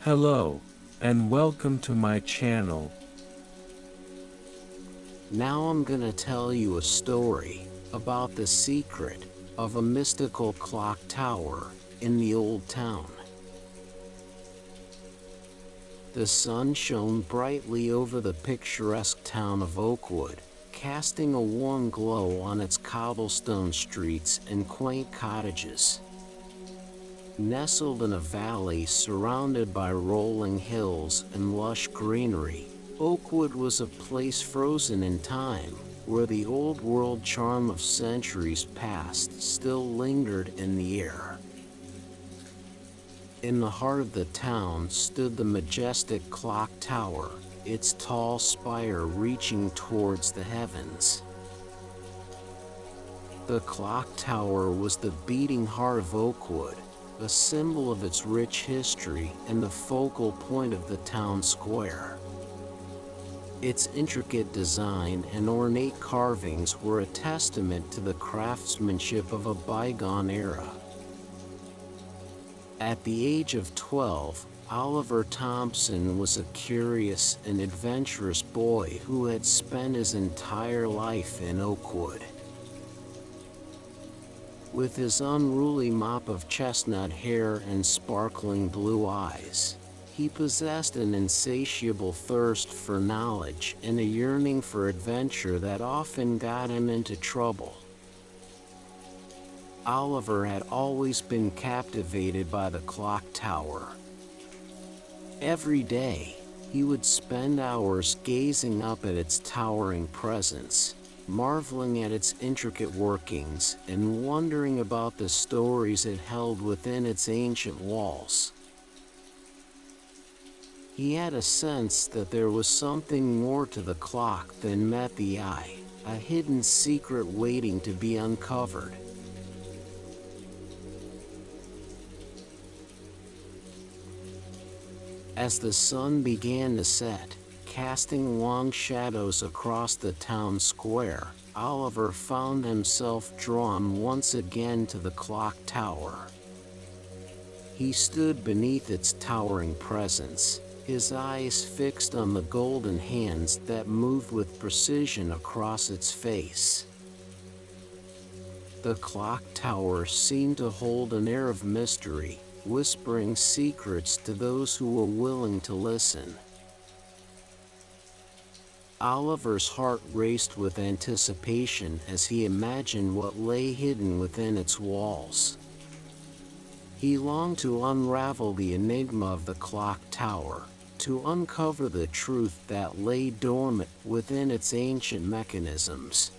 Hello, and welcome to my channel. Now I'm gonna tell you a story about the secret of a mystical clock tower in the old town. The sun shone brightly over the picturesque town of Oakwood, casting a warm glow on its cobblestone streets and quaint cottages. Nestled in a valley surrounded by rolling hills and lush greenery, Oakwood was a place frozen in time, where the old world charm of centuries past still lingered in the air. In the heart of the town stood the majestic clock tower, its tall spire reaching towards the heavens. The clock tower was the beating heart of Oakwood, a symbol of its rich history and the focal point of the town square. Its intricate design and ornate carvings were a testament to the craftsmanship of a bygone era. At the age of 12, Oliver Thompson was a curious and adventurous boy who had spent his entire life in Oakwood. With his unruly mop of chestnut hair and sparkling blue eyes, he possessed an insatiable thirst for knowledge and a yearning for adventure that often got him into trouble. Oliver had always been captivated by the clock tower. Every day, he would spend hours gazing up at its towering presence, marveling at its intricate workings and wondering about the stories it held within its ancient walls. He had a sense that there was something more to the clock than met the eye, a hidden secret waiting to be uncovered. As the sun began to set, casting long shadows across the town square, Oliver found himself drawn once again to the clock tower. He stood beneath its towering presence, his eyes fixed on the golden hands that moved with precision across its face. The clock tower seemed to hold an air of mystery, whispering secrets to those who were willing to listen. Oliver's heart raced with anticipation as he imagined what lay hidden within its walls. He longed to unravel the enigma of the clock tower, to uncover the truth that lay dormant within its ancient mechanisms.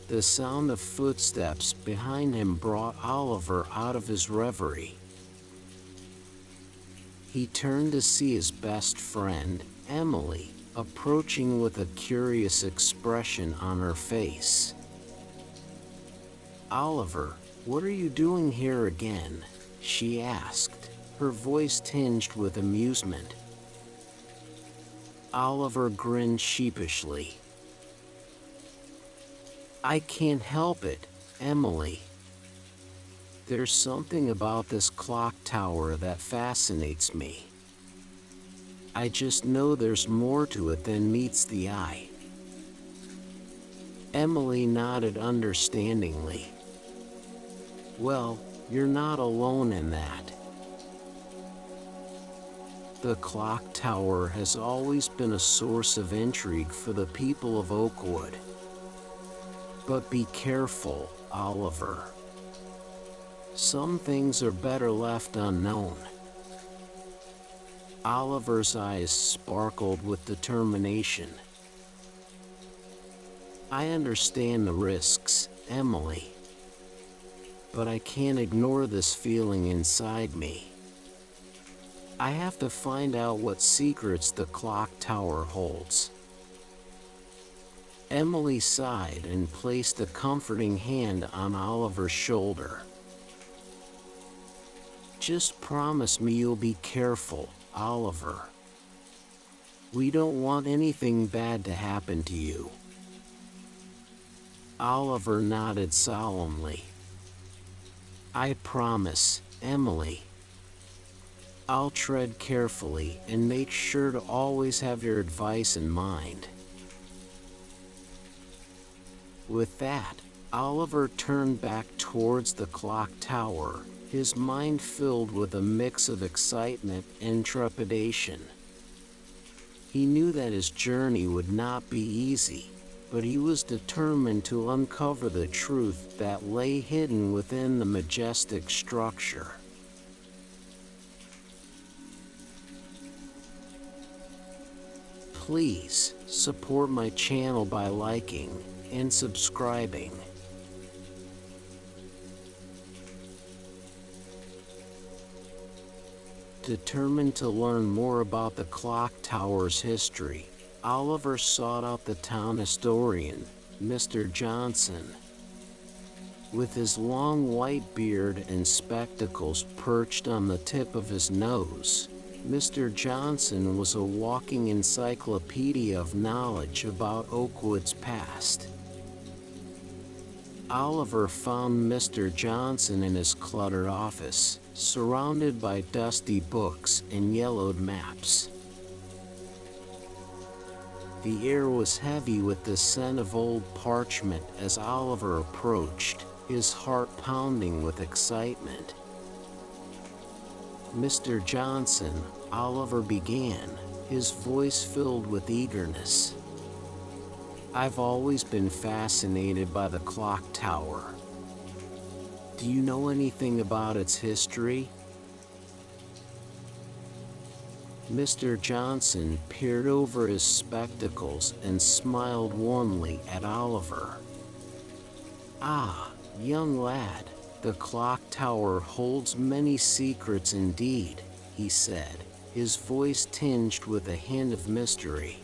The sound of footsteps behind him brought Oliver out of his reverie. He turned to see his best friend, Emily, approaching with a curious expression on her face. "Oliver, what are you doing here again?" she asked, her voice tinged with amusement. Oliver grinned sheepishly. "I can't help it, Emily. There's something about this clock tower that fascinates me. I just know there's more to it than meets the eye." Emily nodded understandingly. "Well, you're not alone in that. The clock tower has always been a source of intrigue for the people of Oakwood. But be careful, Oliver. Some things are better left unknown." Oliver's eyes sparkled with determination. "I understand the risks, Emily. But I can't ignore this feeling inside me. I have to find out what secrets the clock tower holds." Emily sighed and placed a comforting hand on Oliver's shoulder. "Just promise me you'll be careful, Oliver. We don't want anything bad to happen to you." Oliver nodded solemnly. "I promise, Emily." I'll tread carefully and make sure to always have your advice in mind." With that, Oliver turned back towards the clock tower, his mind filled with a mix of excitement and trepidation. He knew that his journey would not be easy, but he was determined to uncover the truth that lay hidden within the majestic structure. Please support my channel by liking and subscribing. Determined to learn more about the clock tower's history, Oliver sought out the town historian, Mr. Johnson. With his long white beard and spectacles perched on the tip of his nose, Mr. Johnson was a walking encyclopedia of knowledge about Oakwood's past. Oliver found Mr. Johnson in his cluttered office, surrounded by dusty books and yellowed maps. The air was heavy with the scent of old parchment as Oliver approached, his heart pounding with excitement. "Mr. Johnson," Oliver began, his voice filled with eagerness. "I've always been fascinated by the clock tower. Do you know anything about its history?" Mr. Johnson peered over his spectacles and smiled warmly at Oliver. "Ah, young lad, the clock tower holds many secrets indeed," he said, his voice tinged with a hint of mystery.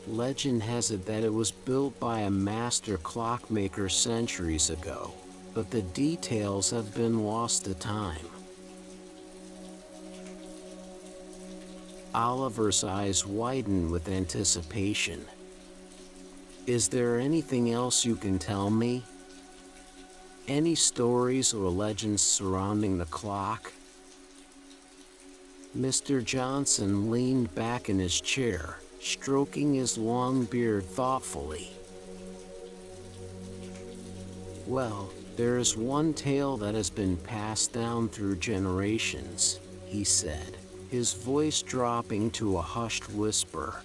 "Legend has it that it was built by a master clockmaker centuries ago, but the details have been lost to time." Oliver's eyes widened with anticipation. "Is there anything else you can tell me? Any stories or legends surrounding the clock?" Mr. Johnson leaned back in his chair, stroking his long beard thoughtfully. "Well, there is one tale that has been passed down through generations," he said, his voice dropping to a hushed whisper.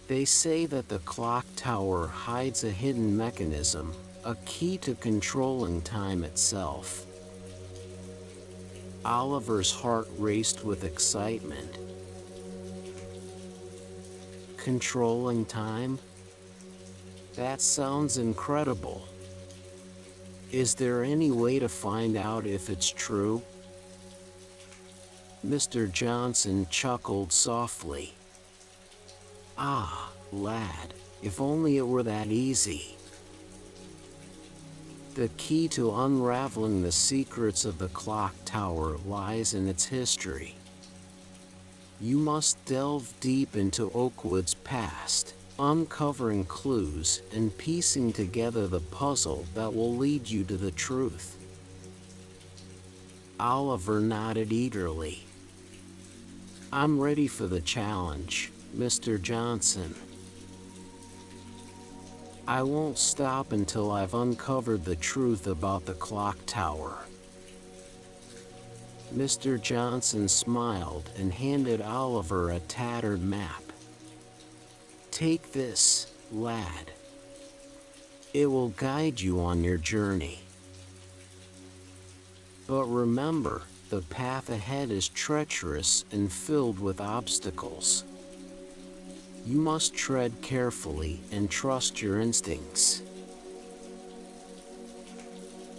"They say that the clock tower hides a hidden mechanism, a key to controlling time itself." Oliver's heart raced with excitement. Controlling time? That sounds incredible. Is there any way to find out if it's true? Mr. Johnson chuckled softly. "Ah, lad, if only it were that easy. The key to unraveling the secrets of the clock tower lies in its history. You must delve deep into Oakwood's past, uncovering clues and piecing together the puzzle that will lead you to the truth." Oliver nodded eagerly. "I'm ready for the challenge, Mr. Johnson. I won't stop until I've uncovered the truth about the clock tower." Mr. Johnson smiled and handed Oliver a tattered map. "Take this, lad. It will guide you on your journey. But remember, the path ahead is treacherous and filled with obstacles. You must tread carefully and trust your instincts."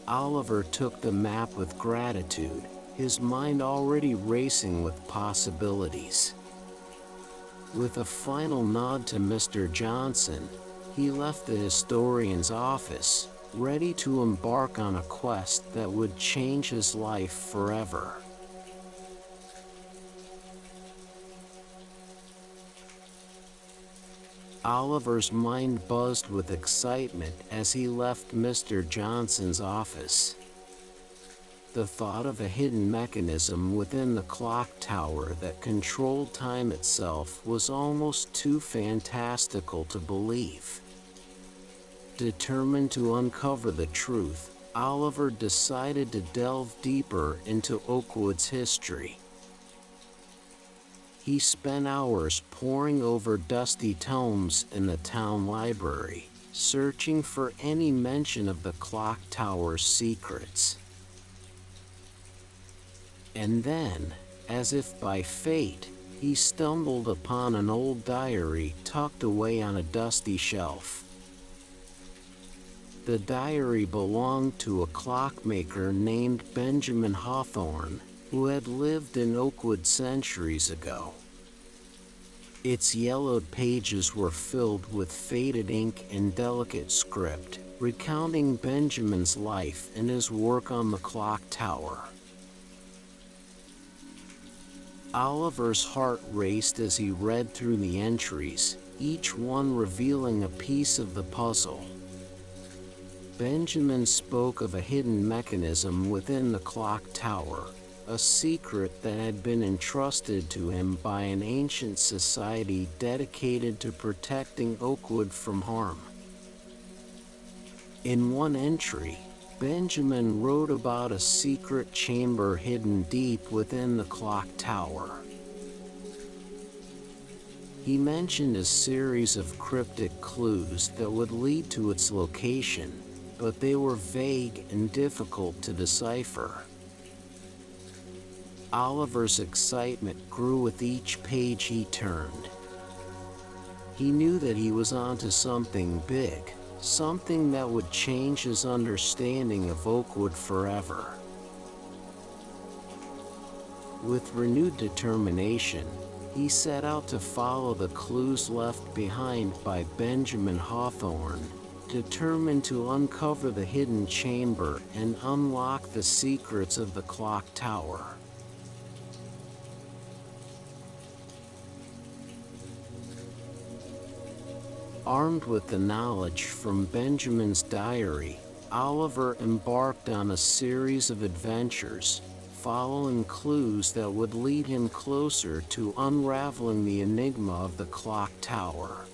Oliver took the map with gratitude, his mind already racing with possibilities. With a final nod to Mr. Johnson, he left the historian's office, ready to embark on a quest that would change his life forever. Oliver's mind buzzed with excitement as he left Mr. Johnson's office. The thought of a hidden mechanism within the clock tower that controlled time itself was almost too fantastical to believe. Determined to uncover the truth, Oliver decided to delve deeper into Oakwood's history. He spent hours poring over dusty tomes in the town library, searching for any mention of the clock tower's secrets. And then, as if by fate, he stumbled upon an old diary tucked away on a dusty shelf. The diary belonged to a clockmaker named Benjamin Hawthorne, who had lived in Oakwood centuries ago. Its yellowed pages were filled with faded ink and delicate script, recounting Benjamin's life and his work on the clock tower. Oliver's heart raced as he read through the entries, each one revealing a piece of the puzzle. Benjamin spoke of a hidden mechanism within the clock tower, a secret that had been entrusted to him by an ancient society dedicated to protecting Oakwood from harm. In one entry, Benjamin wrote about a secret chamber hidden deep within the clock tower. He mentioned a series of cryptic clues that would lead to its location, but they were vague and difficult to decipher. Oliver's excitement grew with each page he turned. He knew that he was onto something big, something that would change his understanding of Oakwood forever. With renewed determination, he set out to follow the clues left behind by Benjamin Hawthorne, determined to uncover the hidden chamber and unlock the secrets of the clock tower. Armed with the knowledge from Benjamin's diary, Oliver embarked on a series of adventures, following clues that would lead him closer to unraveling the enigma of the clock tower.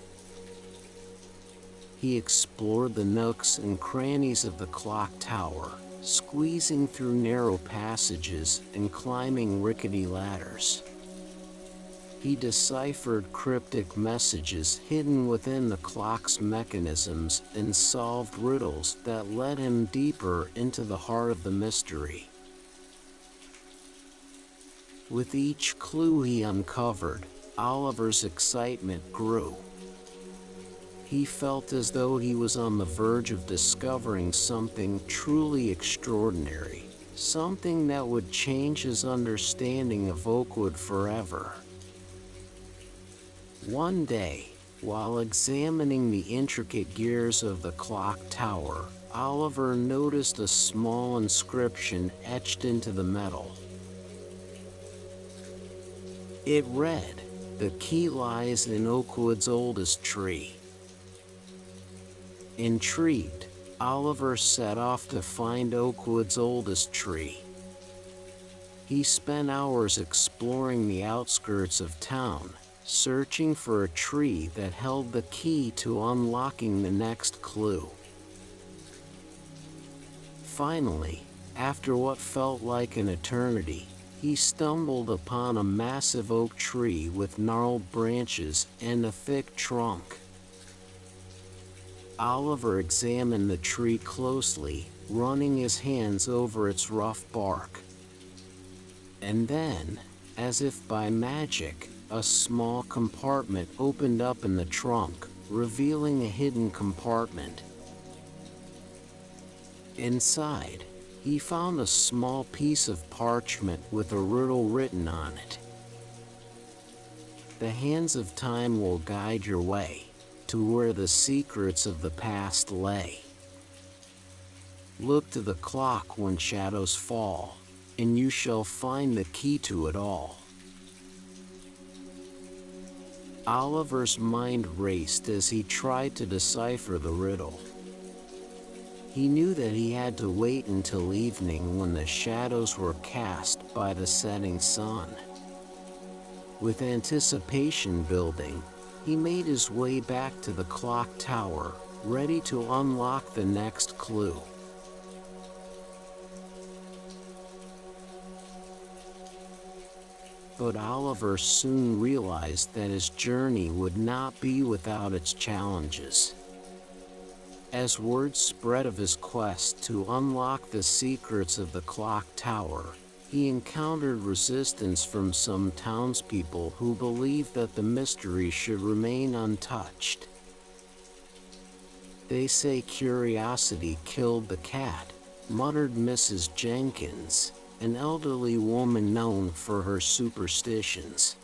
He explored the nooks and crannies of the clock tower, squeezing through narrow passages and climbing rickety ladders. He deciphered cryptic messages hidden within the clock's mechanisms and solved riddles that led him deeper into the heart of the mystery. With each clue he uncovered, Oliver's excitement grew. He felt as though he was on the verge of discovering something truly extraordinary, something that would change his understanding of Oakwood forever. One day, while examining the intricate gears of the clock tower, Oliver noticed a small inscription etched into the metal. It read, "The key lies in Oakwood's oldest tree." Intrigued, Oliver set off to find Oakwood's oldest tree. He spent hours exploring the outskirts of town, searching for a tree that held the key to unlocking the next clue. Finally, after what felt like an eternity, he stumbled upon a massive oak tree with gnarled branches and a thick trunk. Oliver examined the tree closely, running his hands over its rough bark. And then, as if by magic, a small compartment opened up in the trunk, revealing a hidden compartment. Inside, he found a small piece of parchment with a riddle written on it. "The hands of time will guide your way to where the secrets of the past lay. Look to the clock when shadows fall, and you shall find the key to it all." Oliver's mind raced as he tried to decipher the riddle. He knew that he had to wait until evening when the shadows were cast by the setting sun. With anticipation building, he made his way back to the clock tower, ready to unlock the next clue. But Oliver soon realized that his journey would not be without its challenges. As word spread of his quest to unlock the secrets of the clock tower, he encountered resistance from some townspeople who believed that the mystery should remain untouched. "They say curiosity killed the cat," muttered Mrs. Jenkins, an elderly woman known for her superstitions.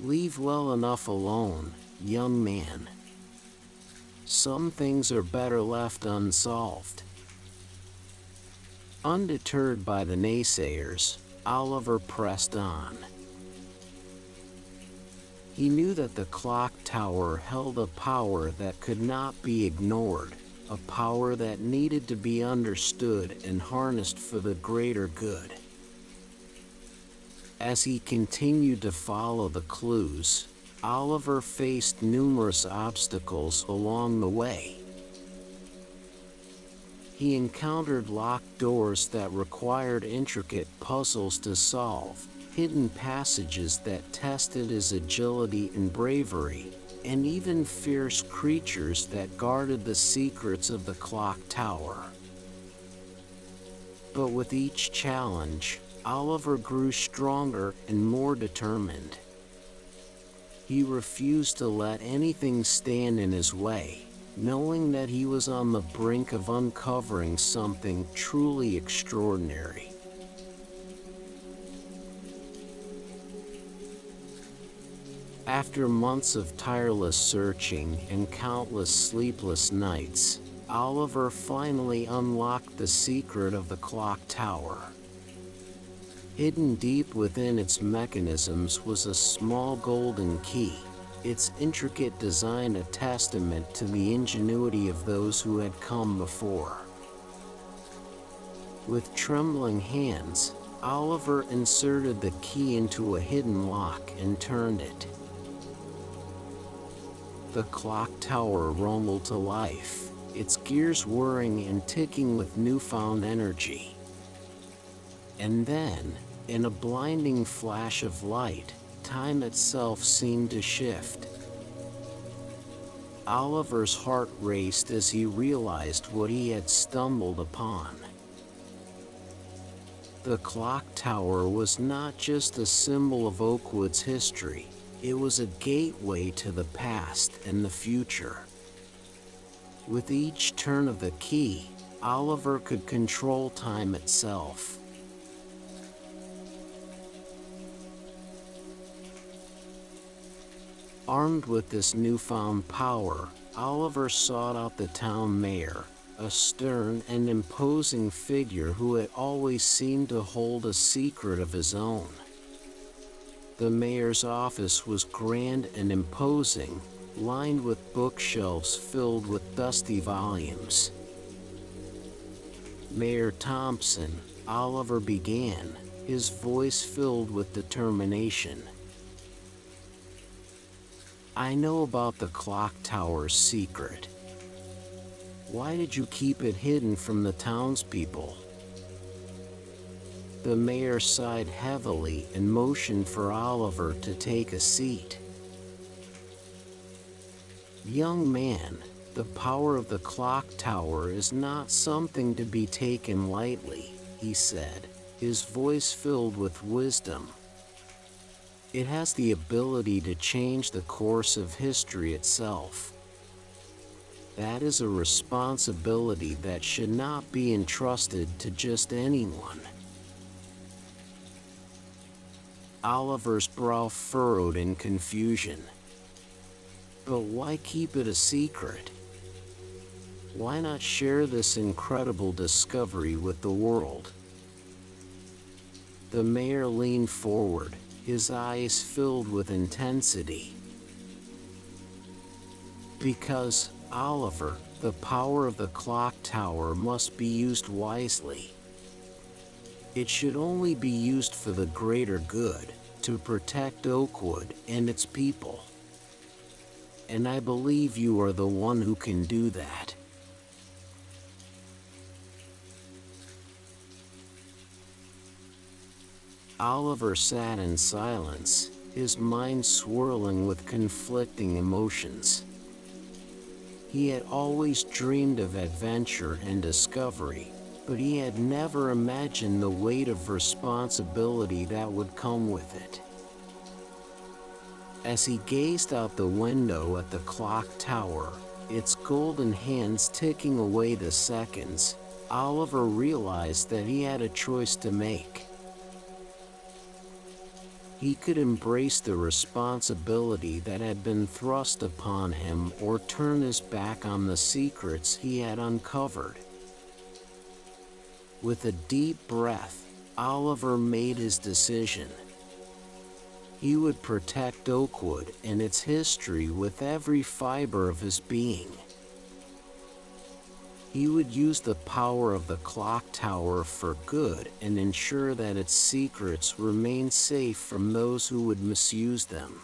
"Leave well enough alone, young man. Some things are better left unsolved." Undeterred by the naysayers, Oliver pressed on. He knew that the clock tower held a power that could not be ignored, a power that needed to be understood and harnessed for the greater good. As he continued to follow the clues, Oliver faced numerous obstacles along the way. He encountered locked doors that required intricate puzzles to solve, hidden passages that tested his agility and bravery, and even fierce creatures that guarded the secrets of the clock tower. But with each challenge, Oliver grew stronger and more determined. He refused to let anything stand in his way, knowing that he was on the brink of uncovering something truly extraordinary. After months of tireless searching and countless sleepless nights, Oliver finally unlocked the secret of the clock tower. Hidden deep within its mechanisms was a small golden key, its intricate design a testament to the ingenuity of those who had come before. With trembling hands, Oliver inserted the key into a hidden lock and turned it. The clock tower rumbled to life, its gears whirring and ticking with newfound energy. And then, in a blinding flash of light, time itself seemed to shift. Oliver's heart raced as he realized what he had stumbled upon. The clock tower was not just a symbol of Oakwood's history, it was a gateway to the past and the future. With each turn of the key, Oliver could control time itself. Armed with this newfound power, Oliver sought out the town mayor, a stern and imposing figure who had always seemed to hold a secret of his own. The mayor's office was grand and imposing, lined with bookshelves filled with dusty volumes. "Mayor Thompson," Oliver began, his voice filled with determination. "I know about the clock tower's secret. Why did you keep it hidden from the townspeople?" The mayor sighed heavily and motioned for Oliver to take a seat. "Young man, the power of the clock tower is not something to be taken lightly," he said, his voice filled with wisdom. "It has the ability to change the course of history itself. That is a responsibility that should not be entrusted to just anyone." Oliver's brow furrowed in confusion. But why keep it a secret? Why not share this incredible discovery with the world? The mayor leaned forward, his eyes filled with intensity. "Because, Oliver, the power of the clock tower must be used wisely. It should only be used for the greater good, to protect Oakwood and its people. And I believe you are the one who can do that. Oliver sat in silence, his mind swirling with conflicting emotions. He had always dreamed of adventure and discovery, but he had never imagined the weight of responsibility that would come with it. As he gazed out the window at the clock tower, its golden hands ticking away the seconds, Oliver realized that he had a choice to make. He could embrace the responsibility that had been thrust upon him or turn his back on the secrets he had uncovered. With a deep breath, Oliver made his decision. He would protect Oakwood and its history with every fiber of his being. He would use the power of the clock tower for good and ensure that its secrets remained safe from those who would misuse them.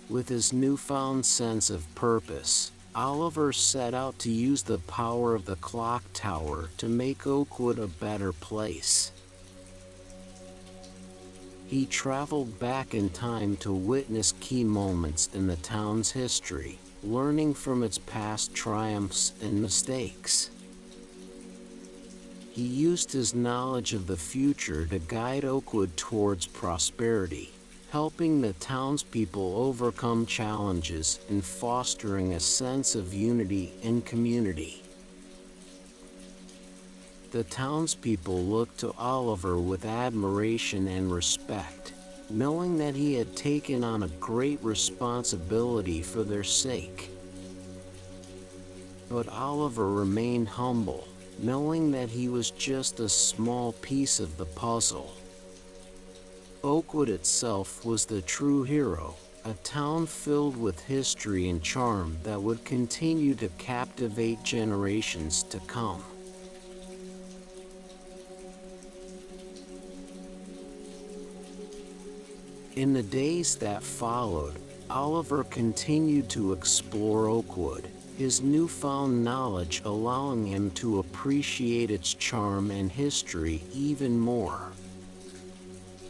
With his newfound sense of purpose, Oliver set out to use the power of the clock tower to make Oakwood a better place. He traveled back in time to witness key moments in the town's history, learning from its past triumphs and mistakes. He used his knowledge of the future to guide Oakwood towards prosperity, helping the townspeople overcome challenges and fostering a sense of unity and community. The townspeople looked to Oliver with admiration and respect, knowing that he had taken on a great responsibility for their sake. But Oliver remained humble, knowing that he was just a small piece of the puzzle. Oakwood itself was the true hero, a town filled with history and charm that would continue to captivate generations to come. In the days that followed, Oliver continued to explore Oakwood, his newfound knowledge allowing him to appreciate its charm and history even more.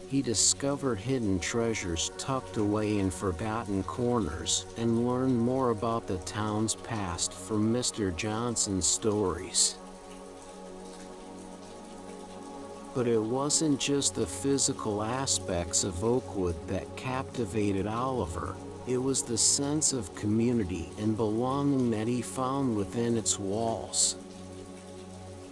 He discovered hidden treasures tucked away in forgotten corners and learned more about the town's past from Mr. Johnson's stories. But it wasn't just the physical aspects of Oakwood that captivated Oliver, it was the sense of community and belonging that he found within its walls.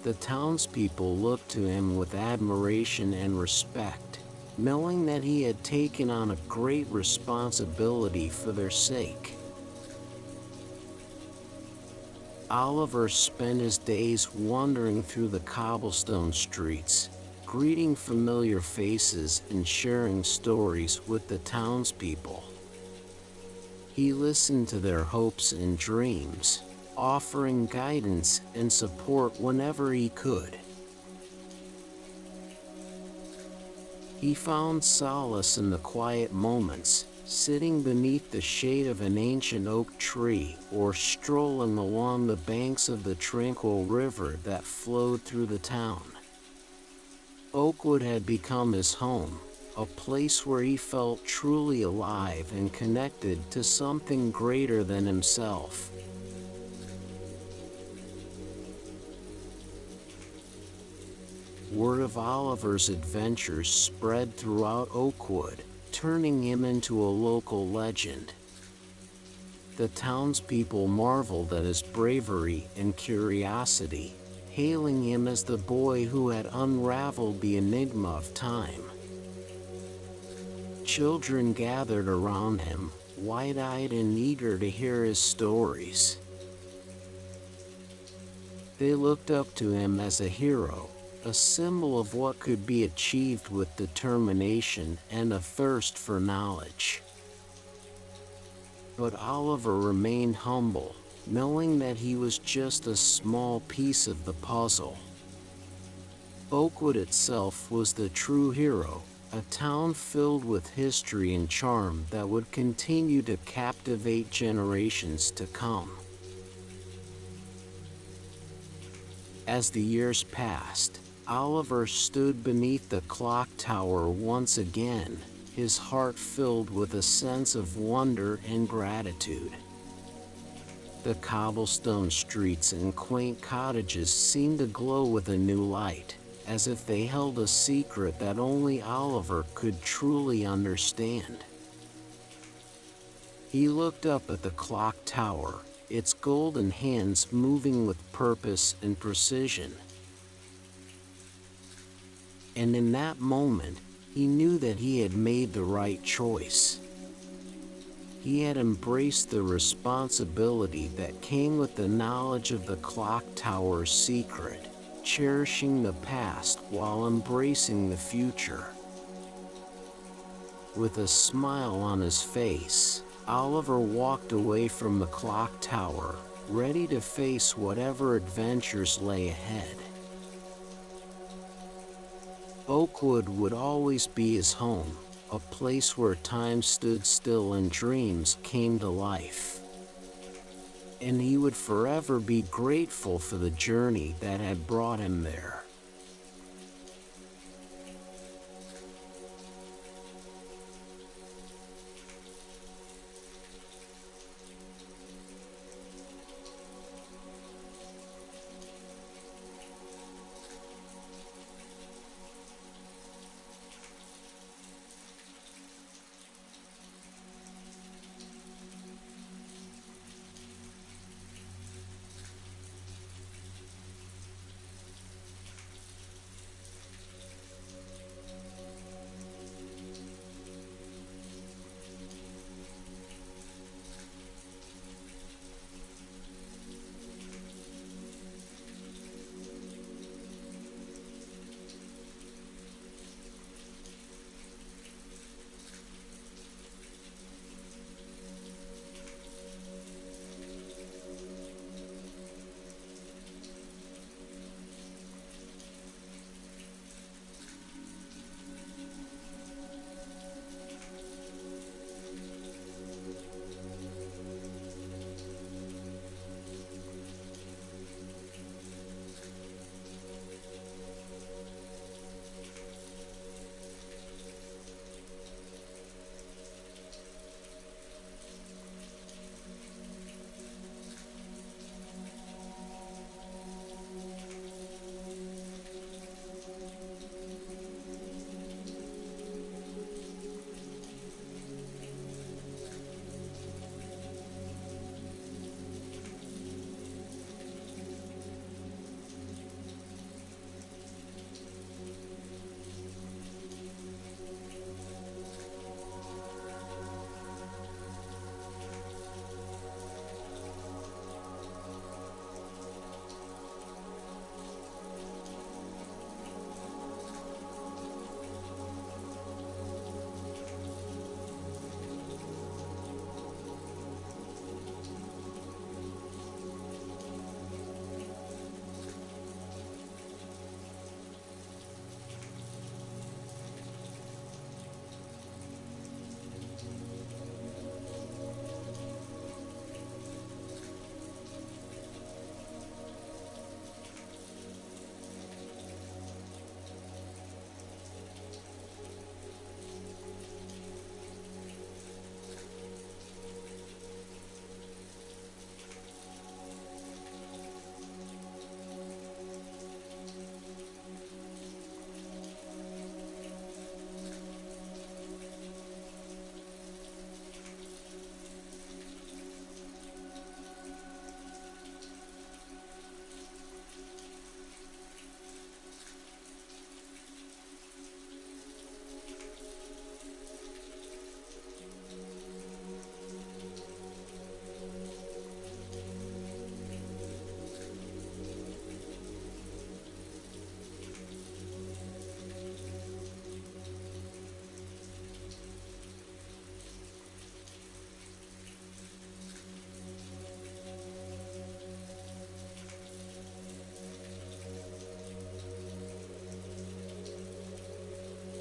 The townspeople looked to him with admiration and respect, knowing that he had taken on a great responsibility for their sake. Oliver spent his days wandering through the cobblestone streets, greeting familiar faces and sharing stories with the townspeople. He listened to their hopes and dreams, offering guidance and support whenever he could. He found solace in the quiet moments, sitting beneath the shade of an ancient oak tree or strolling along the banks of the tranquil river that flowed through the town. Oakwood had become his home, a place where he felt truly alive and connected to something greater than himself. Word of Oliver's adventures spread throughout Oakwood, turning him into a local legend. The townspeople marveled at his bravery and curiosity, hailing him as the boy who had unraveled the enigma of time. Children gathered around him, wide-eyed and eager to hear his stories. They looked up to him as a hero, a symbol of what could be achieved with determination and a thirst for knowledge. But Oliver remained humble, knowing that he was just a small piece of the puzzle. Oakwood itself was the true hero, a town filled with history and charm that would continue to captivate generations to come. As the years passed, Oliver stood beneath the clock tower once again, his heart filled with a sense of wonder and gratitude. The cobblestone streets and quaint cottages seemed to glow with a new light, as if they held a secret that only Oliver could truly understand. He looked up at the clock tower, its golden hands moving with purpose and precision. And in that moment, he knew that he had made the right choice. He had embraced the responsibility that came with the knowledge of the clock tower's secret, cherishing the past while embracing the future. With a smile on his face, Oliver walked away from the clock tower, ready to face whatever adventures lay ahead. Oakwood would always be his home, a place where time stood still and dreams came to life. And he would forever be grateful for the journey that had brought him there.